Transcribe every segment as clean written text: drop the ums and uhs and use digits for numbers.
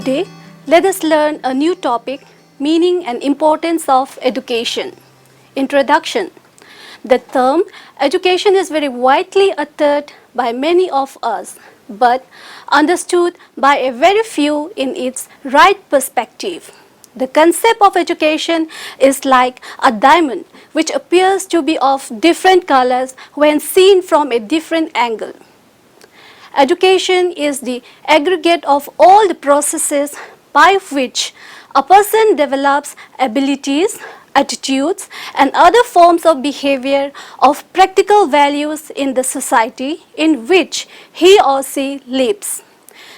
Today, let us learn a new topic, meaning and importance of education. Introduction. The term education is very widely uttered by many of us, but understood by a very few in its right perspective. The concept of education is like a diamond which appears to be of different colors when seen from a different angle. Education is the aggregate of all the processes by which a person develops abilities, attitudes, and other forms of behavior of practical values in the society in which he or she lives.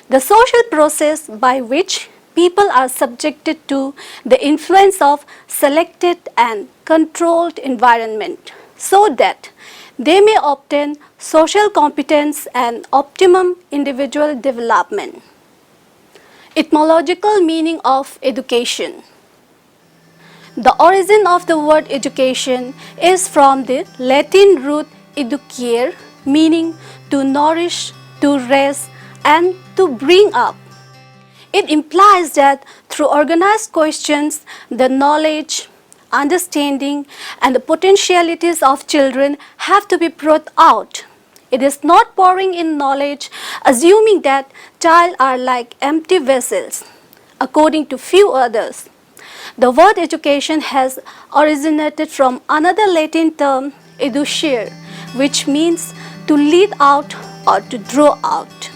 The social process by which people are subjected to the influence of selected and controlled environment so that they may obtain social competence and optimum individual development. Etymological meaning of education. The origin of the word education is from the Latin root educare, meaning to nourish, to raise, and to bring up. It implies that through organized questions, the knowledge, understanding, and the potentialities of children have to be brought out. It is not pouring in knowledge, assuming that child are like empty vessels, according to few others. The word education has originated from another Latin term, educere, which means to lead out or to draw out.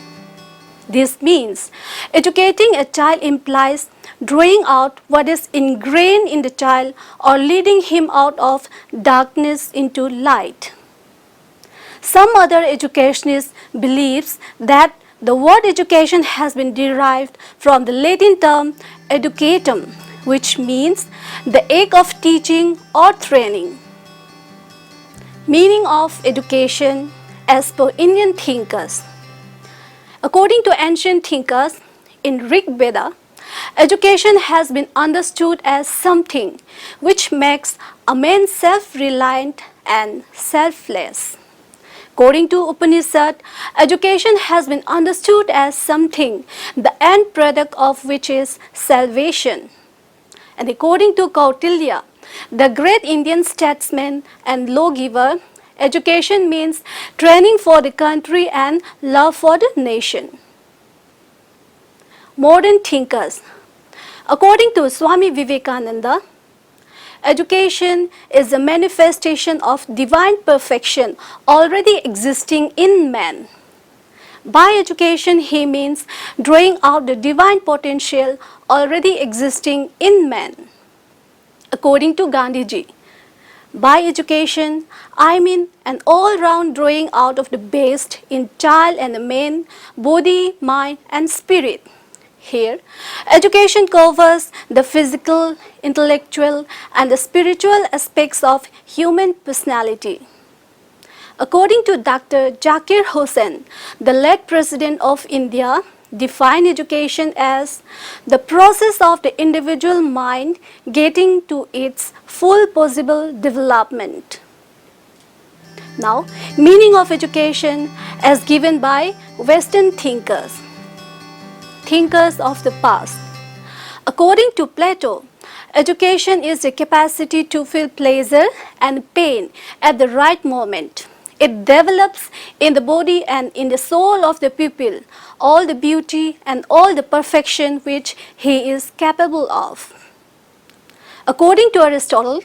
This means educating a child implies drawing out what is ingrained in the child or leading him out of darkness into light. Some other educationists believe that the word education has been derived from the Latin term educatum, which means the act of teaching or training. Meaning of education as per Indian thinkers. According to ancient thinkers, in Rig Veda, education has been understood as something which makes a man self-reliant and selfless. According to Upanishad, education has been understood as something, the end product of which is salvation. And according to Kautilya, the great Indian statesman and lawgiver, education means training for the country and love for the nation. Modern thinkers. According to Swami Vivekananda, education is a manifestation of divine perfection already existing in man. By education, he means drawing out the divine potential already existing in man. According to Gandhiji, by education, I mean an all-round drawing out of the best in child and the man, body, mind, and spirit. Here, education covers the physical, intellectual, and the spiritual aspects of human personality. According to Dr. Zakir Hussain, the late President of India, defined education as the process of the individual mind getting to its full possible development. Now, meaning of education as given by Western thinkers. Thinkers of the past. According to Plato, education is the capacity to feel pleasure and pain at the right moment. It develops in the body and in the soul of the pupil all the beauty and all the perfection which he is capable of. According to Aristotle,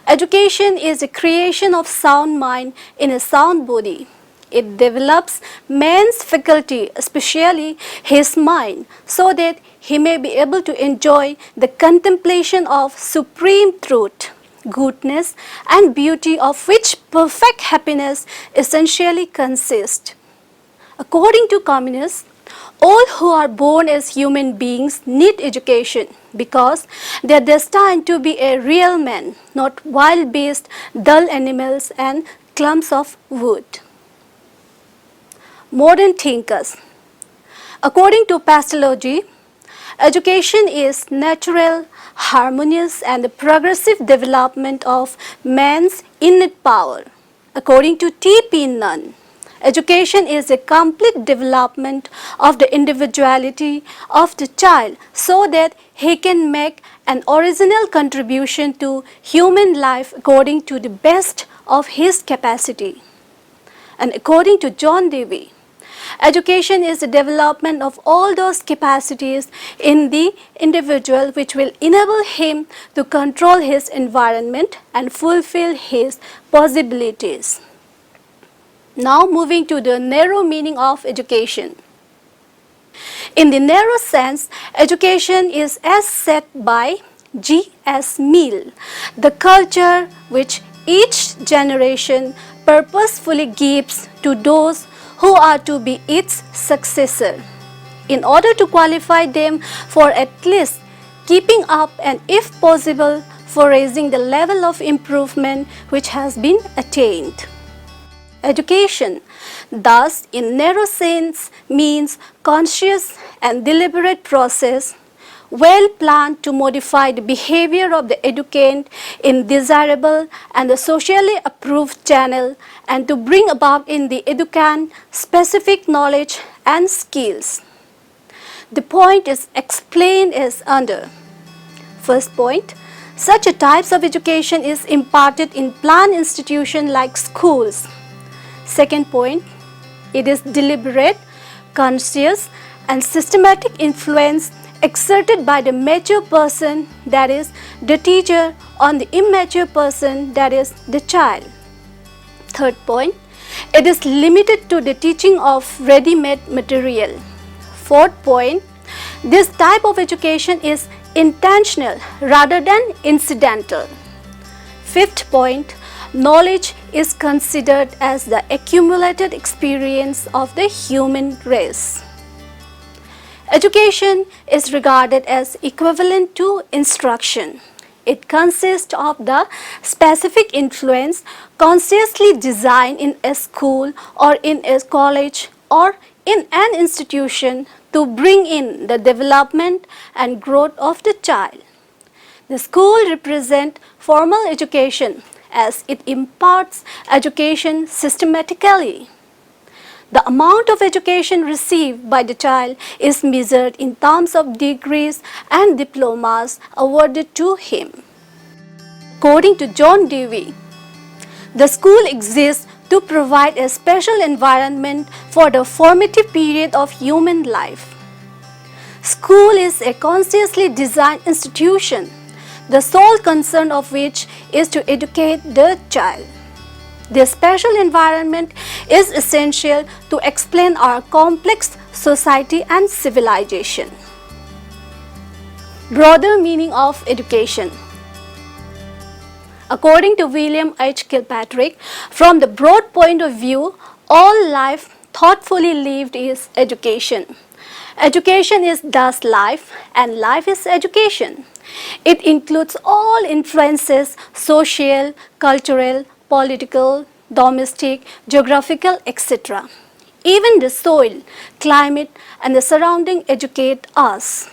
education is the creation of sound mind in a sound body. It develops man's faculty, especially his mind, so that he may be able to enjoy the contemplation of supreme truth, goodness, and beauty of which perfect happiness essentially consists. According to communists, all who are born as human beings need education because they are destined to be a real man, not wild beasts, dull animals, and clumps of wood. Modern thinkers. According to Pastology, education is natural, harmonious, and the progressive development of man's innate power. According to T.P. Nunn, Education is a complete development of the individuality of the child so that he can make an original contribution to human life according to the best of his capacity. And according to John Dewey, education is the development of all those capacities in the individual which will enable him to control his environment and fulfill his possibilities. Now moving to the narrow meaning of education. In the narrow sense, education is as set by G.S. Mill, the culture which each generation purposefully gives to those who are to be its successor, in order to qualify them for at least keeping up and, if possible, for raising the level of improvement which has been attained. Education, thus, in narrow sense, means conscious and deliberate process, well planned to modify the behavior of the educand in desirable and the socially approved channel and to bring about in the educand specific knowledge and skills. The point is explained as under. First point, such a types of education is imparted in planned institutions like schools. Second point, it is deliberate, conscious and systematic influence exerted by the mature person, that is the teacher, on the immature person, that is the child. Third point, it is limited to the teaching of ready-made material. Fourth point, this type of education is intentional rather than incidental. Fifth point, knowledge is considered as the accumulated experience of the human race. Education is regarded as equivalent to instruction. It consists of the specific influence consciously designed in a school or in a college or in an institution to bring in the development and growth of the child. The school represents formal education as it imparts education systematically. The amount of education received by the child is measured in terms of degrees and diplomas awarded to him. According to John Dewey, the school exists to provide a special environment for the formative period of human life. School is a consciously designed institution, the sole concern of which is to educate the child. This special environment is essential to explain our complex society and civilization. Broader meaning of education. According to William H. Kilpatrick, from the broad point of view, all life thoughtfully lived is education. Education is thus life, and life is education. It includes all influences, social, cultural, political, domestic, geographical, etc. Even the soil, climate and the surrounding educate us.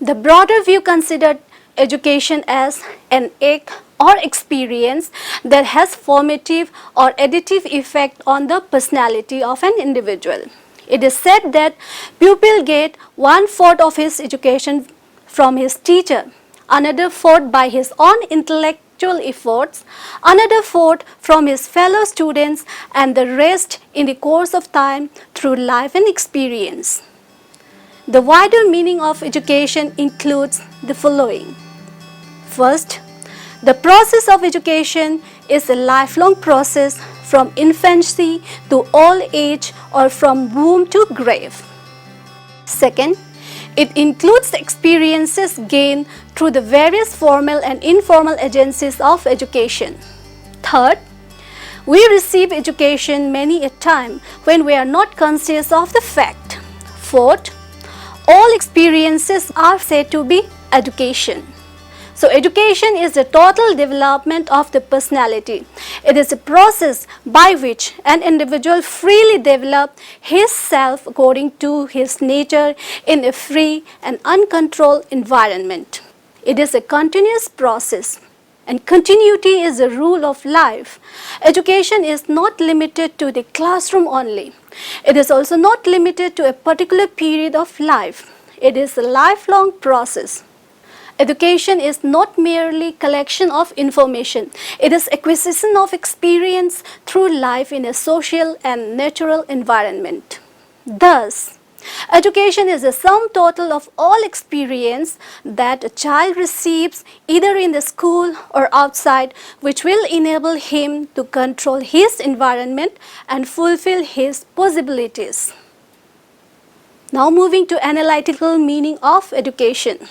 The broader view considered education as an act or experience that has formative or additive effect on the personality of an individual. It is said that pupil get 1/4 of his education from his teacher, another 4th by his own intellectual efforts, another 4th from his fellow students, and the rest in the course of time through life and experience. The wider meaning of education includes the following. First, the process of education is a lifelong process from infancy to old age or from womb to grave. Second, it includes the experiences gained through the various formal and informal agencies of education. Third, we receive education many a time when we are not conscious of the fact. Fourth, all experiences are said to be education. So education is the total development of the personality. It is a process by which an individual freely develops his self according to his nature in a free and uncontrolled environment. It is a continuous process, and continuity is the rule of life. Education is not limited to the classroom only. It is also not limited to a particular period of life. It is a lifelong process. Education is not merely collection of information. It is acquisition of experience through life in a social and natural environment. Thus, education is the sum total of all experience that a child receives either in the school or outside, which will enable him to control his environment and fulfill his possibilities. Now moving to analytical meaning of education.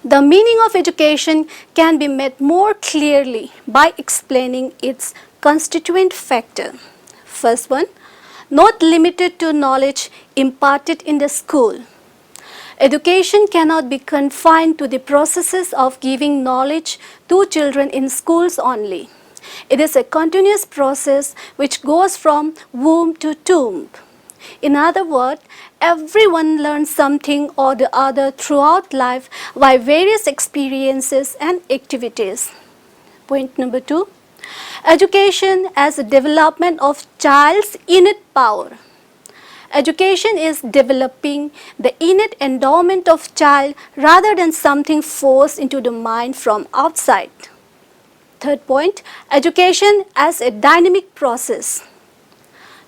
The meaning of education can be made more clearly by explaining its constituent factor. First one, not limited to knowledge imparted in the school. Education cannot be confined to the processes of giving knowledge to children in schools only. It is a continuous process which goes from womb to tomb. In other words, everyone learns something or the other throughout life by various experiences and activities. Point number 2. Education as a development of child's innate power. Education is developing the innate endowment of child rather than something forced into the mind from outside. Third point, education as a dynamic process.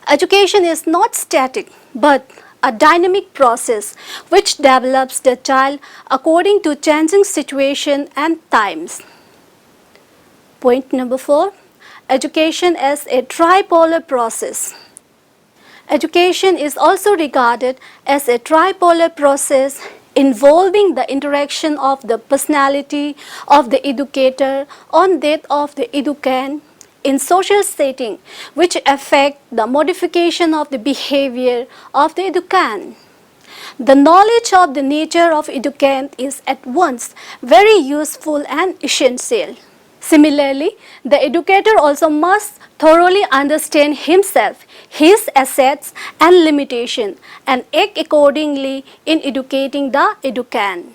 Education is not static but a dynamic process which develops the child according to changing situation and times. Point number 4, education as a tripolar process. Education is also regarded as a tripolar process involving the interaction of the personality of the educator on that of the educand in social setting, which affect the modification of the behavior of the educand. The knowledge of the nature of educand is at once very useful and essential. Similarly, the educator also must thoroughly understand himself, his assets and limitations, and act accordingly in educating the educand.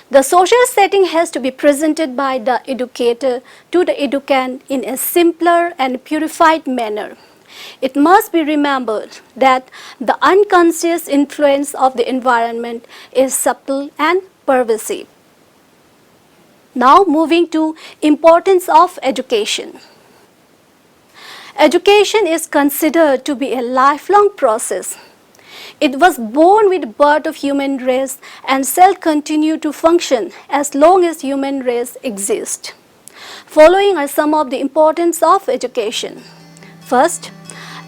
The social setting has to be presented by the educator to the educand in a simpler and purified manner. It must be remembered that the unconscious influence of the environment is subtle and pervasive. Now moving to importance of education. Education is considered to be a lifelong process. It was born with the birth of human race and shall continue to function as long as human race exists. Following are some of the importance of education. First,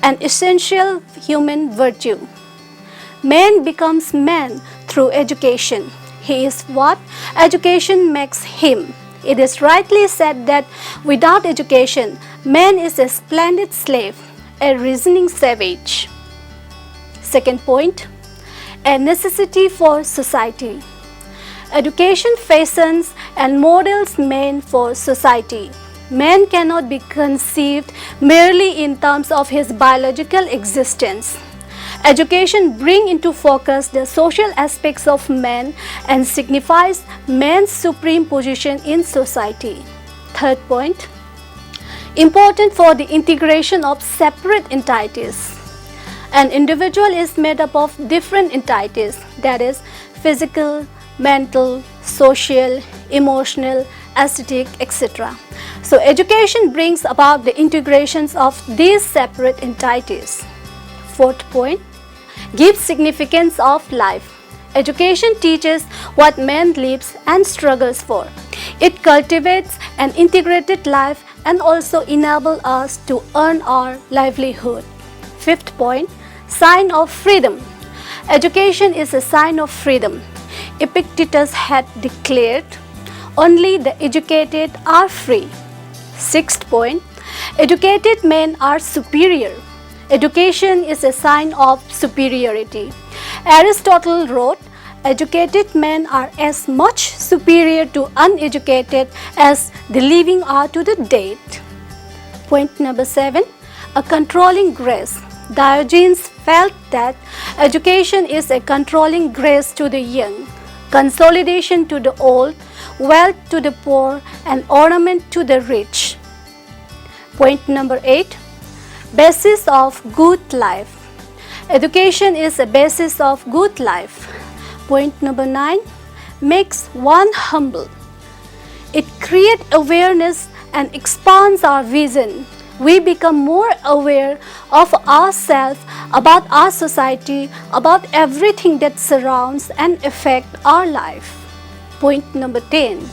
an essential human virtue. Man becomes man through education. He is what education makes him. It is rightly said that without education, man is a splendid slave, a reasoning savage. Second point, a necessity for society. Education fashions and models man for society. Man cannot be conceived merely in terms of his biological existence. Education brings into focus the social aspects of man and signifies man's supreme position in society. Third point, important for the integration of separate entities. An individual is made up of different entities, that is, physical, mental, social, emotional, aesthetic, etc. So education brings about the integrations of these separate entities. Fourth point, gives significance of life. Education teaches what man lives and struggles for. It cultivates an integrated life and also enables us to earn our livelihood. Fifth point, sign of freedom. Education is a sign of freedom. Epictetus had declared, only the educated are free. Sixth point, educated men are superior. Education is a sign of superiority. Aristotle wrote, educated men are as much superior to uneducated as the living are to the dead. Point number 7, a controlling grace. Diogenes felt that education is a controlling grace to the young. consolidation to the old, wealth to the poor, and ornament to the rich. Point number 8, basis of good life. Education is a basis of good life. Point number 9, makes one humble. It creates awareness and expands our vision. We become more aware of ourselves, about our society, about everything that surrounds and affects our life. Point number 10,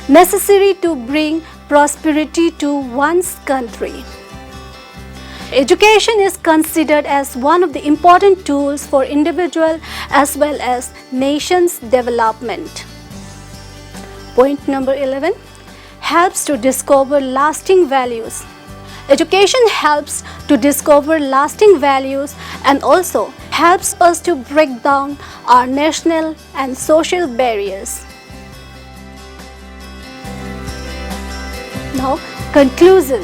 necessary to bring prosperity to one's country. Education is considered as one of the important tools for individual as well as nation's development. Point number 11, helps to discover lasting values. Education helps to discover lasting values and also helps us to break down our national and social barriers. Now, conclusion.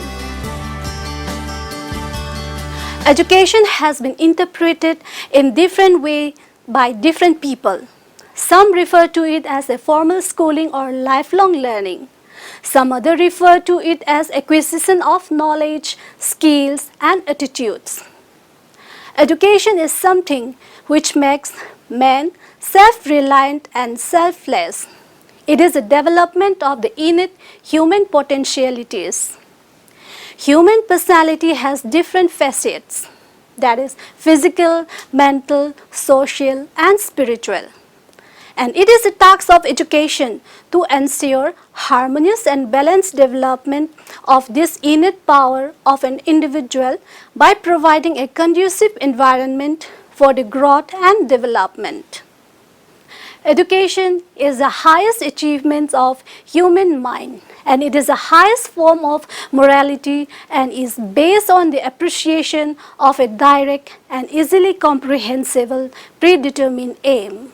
Education has been interpreted in different ways by different people. Some refer to it as a formal schooling or lifelong learning. Some others refer to it as acquisition of knowledge, skills, and attitudes. Education is something which makes man self-reliant and selfless. It is a development of the innate human potentialities. Human personality has different facets, that is physical, mental, social, and spiritual. And it is the task of education to ensure harmonious and balanced development of this innate power of an individual by providing a conducive environment for the growth and development. Education is the highest achievement of human mind, and it is the highest form of morality and is based on the appreciation of a direct and easily comprehensible predetermined aim.